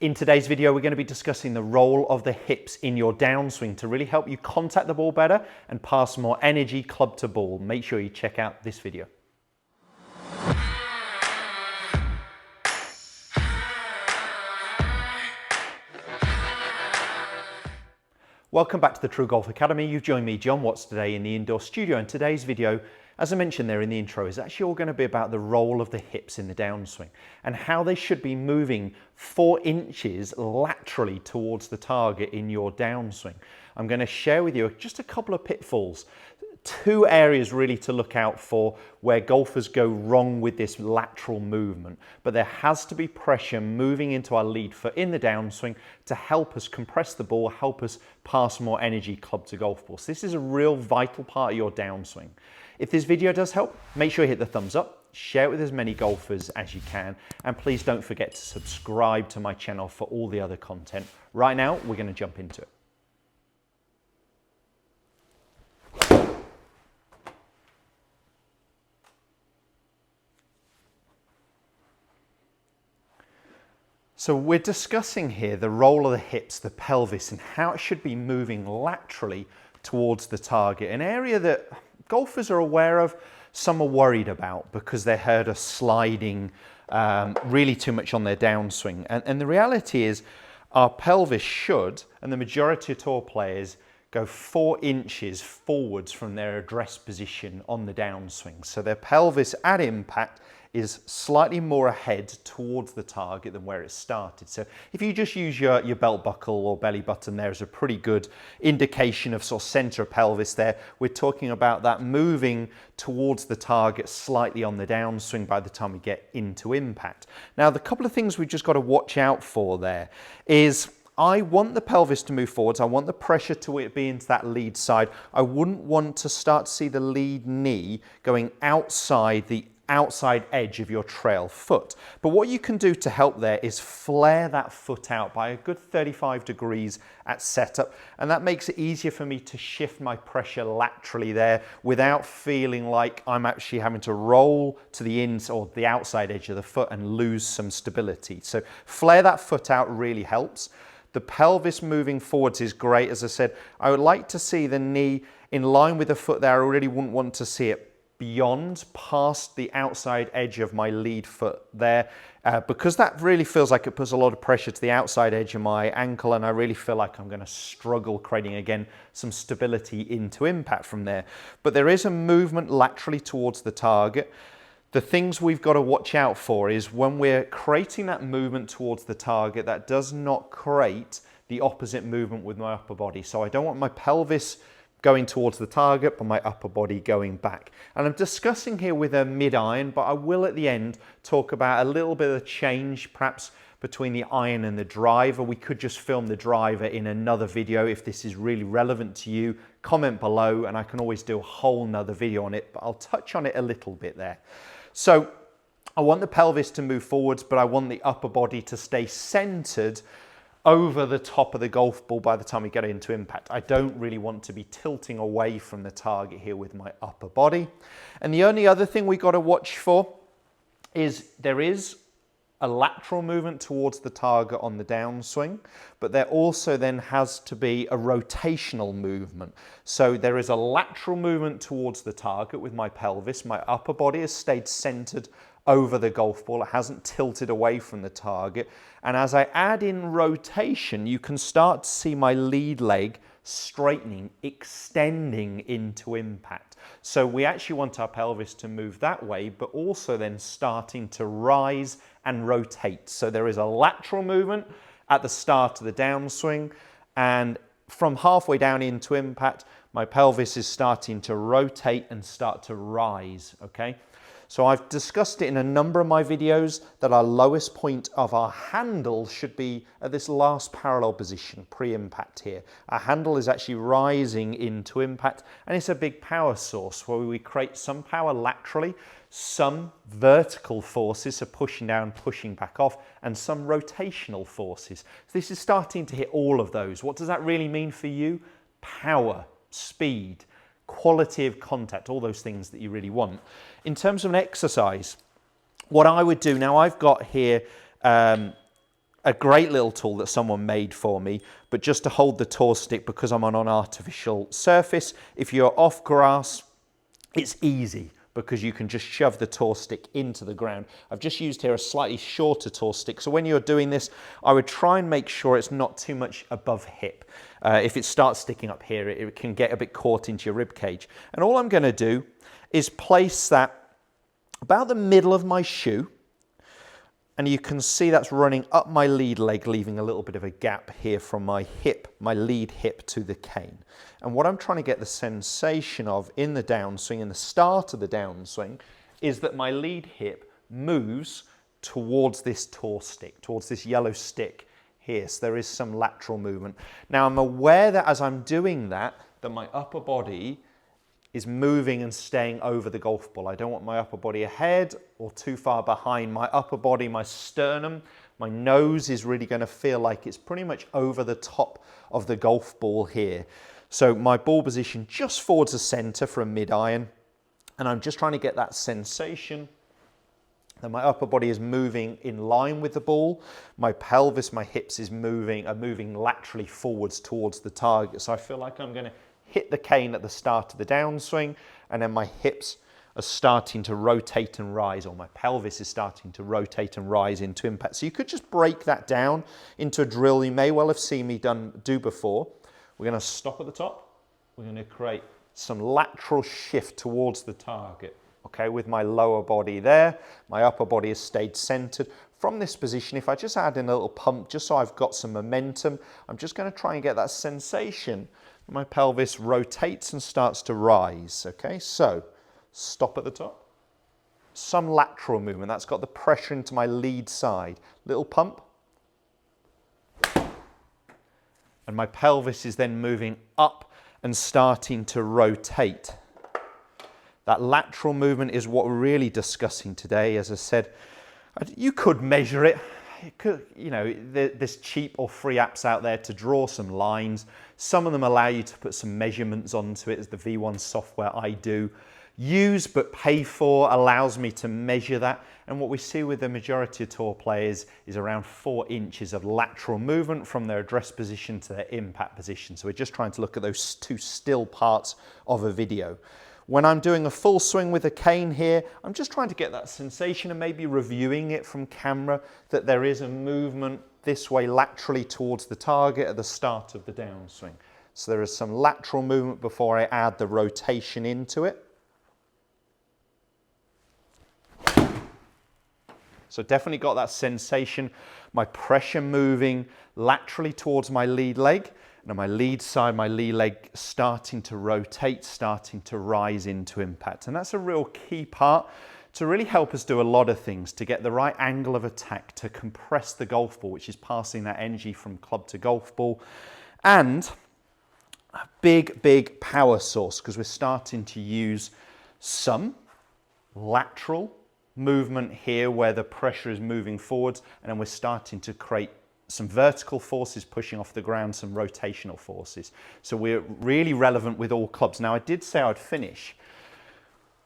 In today's video, we're going to be discussing the role of the hips in your downswing to really help you contact the ball better and pass more energy club to ball. Make sure you check out this video. Welcome back to the TruGolf Academy. You've joined me, Jon Watts, today in the indoor studio, and today's video, as I mentioned there in the intro, is actually all going to be about the role of the hips in the downswing and how they should be moving 4 inches laterally towards the target in your downswing. I'm going to share with you just a couple of pitfalls, 2 areas really to look out for where golfers go wrong with this lateral movement, but there has to be pressure moving into our lead foot in the downswing to help us compress the ball, help us pass more energy club to golf ball. So this is a real vital part of your downswing. If this video does help, make sure you hit the thumbs up, share it with as many golfers as you can, and please don't forget to subscribe to my channel for all the other content. Right now, we're going to jump into it. So we're discussing here the role of the hips, the pelvis, and how it should be moving laterally towards the target, an area that golfers are aware of, some are worried about because they heard us sliding really too much on their downswing. And the reality is our pelvis should, and the majority of tour players, go 4 inches forwards from their address position on the downswing. So their pelvis at impact is slightly more ahead towards the target than where it started. So if you just use your belt buckle or belly button there as a pretty good indication of sort of center of pelvis there, we're talking about that moving towards the target slightly on the downswing by the time we get into impact. Now, the couple of things we've just got to watch out for there is I want the pelvis to move forwards. I want the pressure to it be into that lead side. I wouldn't want to start to see the lead knee going outside the outside edge of your trail foot. But what you can do to help there is flare that foot out by a good 35 degrees at setup, and that makes it easier for me to shift my pressure laterally there without feeling like I'm actually having to roll to the ins or the outside edge of the foot and lose some stability. So flare that foot out really helps. The pelvis moving forwards is great. As I said, I would like to see the knee in line with the foot there. I really wouldn't want to see it beyond, past the outside edge of my lead foot there, because that really feels like it puts a lot of pressure to the outside edge of my ankle, and I really feel like I'm going to struggle creating, again, some stability into impact from there. But there is a movement laterally towards the target. The things we've got to watch out for is when we're creating that movement towards the target, that does not create the opposite movement with my upper body. So I don't want my pelvis going towards the target, but my upper body going back. And I'm discussing here with a mid-iron, but I will at the end talk about a little bit of change perhaps between the iron and the driver. We could just film the driver in another video if this is really relevant to you. Comment below and I can always do a whole nother video on it, but I'll touch on it a little bit there. So I want the pelvis to move forwards, but I want the upper body to stay centered over the top of the golf ball by the time we get into impact. I don't really want to be tilting away from the target here with my upper body. And the only other thing we got to watch for is there is a lateral movement towards the target on the downswing, but there also then has to be a rotational movement. So there is a lateral movement towards the target with my pelvis. My upper body has stayed centered over the golf ball. It hasn't tilted away from the target. And as I add in rotation, you can start to see my lead leg straightening, extending into impact. So we actually want our pelvis to move that way, but also then starting to rise and rotate. So there is a lateral movement at the start of the downswing, and from halfway down into impact, my pelvis is starting to rotate and start to rise, okay? So I've discussed it in a number of my videos that our lowest point of our handle should be at this last parallel position, pre-impact here. Our handle is actually rising into impact, and it's a big power source where we create some power laterally, some vertical forces, so pushing down, pushing back off, and some rotational forces. So this is starting to hit all of those. What does that really mean for you? Power, speed, quality of contact, all those things that you really want. In terms of an exercise, what I would do, now I've got here a great little tool that someone made for me, but just to hold the tour stick because I'm on an artificial surface. If you're off grass, it's easy because you can just shove the tour stick into the ground. I've just used here a slightly shorter tour stick. So when you're doing this, I would try and make sure it's not too much above hip. If it starts sticking up here, it can get a bit caught into your rib cage. And all I'm gonna do is place that about the middle of my shoe. And you can see that's running up my lead leg, leaving a little bit of a gap here from my hip, my lead hip to the cane. And what I'm trying to get the sensation of in the downswing, in the start of the downswing, is that my lead hip moves towards this tour stick, towards this yellow stick here. So there is some lateral movement. Now I'm aware that as I'm doing that my upper body is moving and staying over the golf ball. I don't want my upper body ahead or too far behind. My upper body, my sternum, my nose is really going to feel like it's pretty much over the top of the golf ball here. So my ball position just forwards the center for a mid-iron, and I'm just trying to get that sensation that my upper body is moving in line with the ball. My pelvis, my hips are moving laterally forwards towards the target. So I feel like I'm going to hit the cane at the start of the downswing, and then my hips are starting to rotate and rise, or my pelvis is starting to rotate and rise into impact. So you could just break that down into a drill you may well have seen me do before. We're going to stop at the top. We're going to create some lateral shift towards the target, okay, with my lower body there. My upper body has stayed centered. From this position, if I just add in a little pump, just so I've got some momentum, I'm just going to try and get that sensation. My pelvis rotates and starts to rise, okay? So, stop at the top. Some lateral movement, that's got the pressure into my lead side. Little pump. And my pelvis is then moving up and starting to rotate. That lateral movement is what we're really discussing today. As I said, you could measure it. You know, there's cheap or free apps out there to draw some lines. Some of them allow you to put some measurements onto it, as the V1 software I do use but pay for allows me to measure that. And what we see with the majority of tour players is around 4 inches of lateral movement from their address position to their impact position. So we're just trying to look at those two still parts of a video. When I'm doing a full swing with a cane here, I'm just trying to get that sensation and maybe reviewing it from camera that there is a movement this way laterally towards the target at the start of the downswing. So there is some lateral movement before I add the rotation into it. So definitely got that sensation, my pressure moving laterally towards my lead leg. And on my lead side, my lead leg starting to rotate, starting to rise into impact. And that's a real key part to really help us do a lot of things, to get the right angle of attack, to compress the golf ball, which is passing that energy from club to golf ball. And a big power source, because we're starting to use some lateral movement here where the pressure is moving forwards, and then we're starting to create some vertical forces pushing off the ground, some rotational forces. So we're really relevant with all clubs. Now I did say I'd finish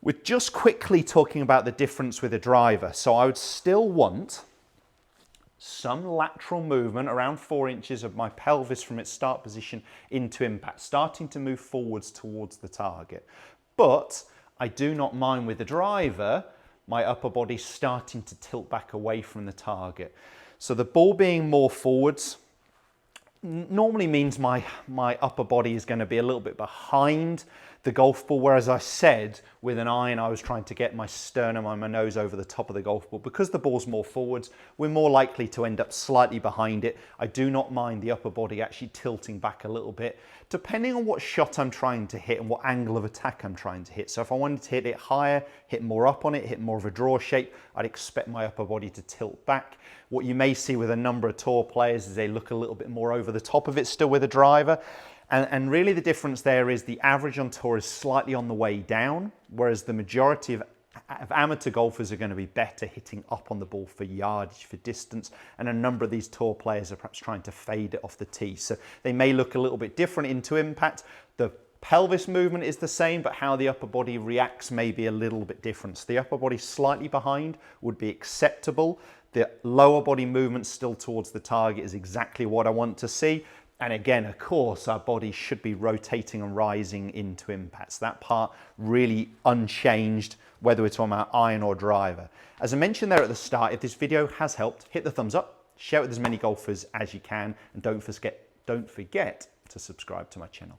with just quickly talking about the difference with a driver. So I would still want some lateral movement around 4 inches of my pelvis from its start position into impact, starting to move forwards towards the target. But I do not mind with the driver, my upper body starting to tilt back away from the target. So the ball being more forwards normally means my upper body is going to be a little bit behind the golf ball, whereas I said with an iron I was trying to get my sternum and my nose over the top of the golf ball. Because the ball's more forwards, we're more likely to end up slightly behind it. I do not mind the upper body actually tilting back a little bit, depending on what shot I'm trying to hit and what angle of attack I'm trying to hit. So if I wanted to hit it higher, hit more up on it, hit more of a draw shape, I'd expect my upper body to tilt back. What you may see with a number of tour players is they look a little bit more over the top of it still with a driver. And really the difference there is the average on tour is slightly on the way down, whereas the majority of amateur golfers are going to be better hitting up on the ball for yardage, for distance, and a number of these tour players are perhaps trying to fade it off the tee. So they may look a little bit different into impact. The Pelvis movement is the same, but how the upper body reacts may be a little bit different. So the upper body slightly behind would be acceptable. The lower body movement still towards the target is exactly what I want to see. And again, of course, our body should be rotating and rising into impact. So that part really unchanged, whether we're talking about iron or driver. As I mentioned there at the start, if this video has helped, hit the thumbs up, share it with as many golfers as you can, and don't forget to subscribe to my channel.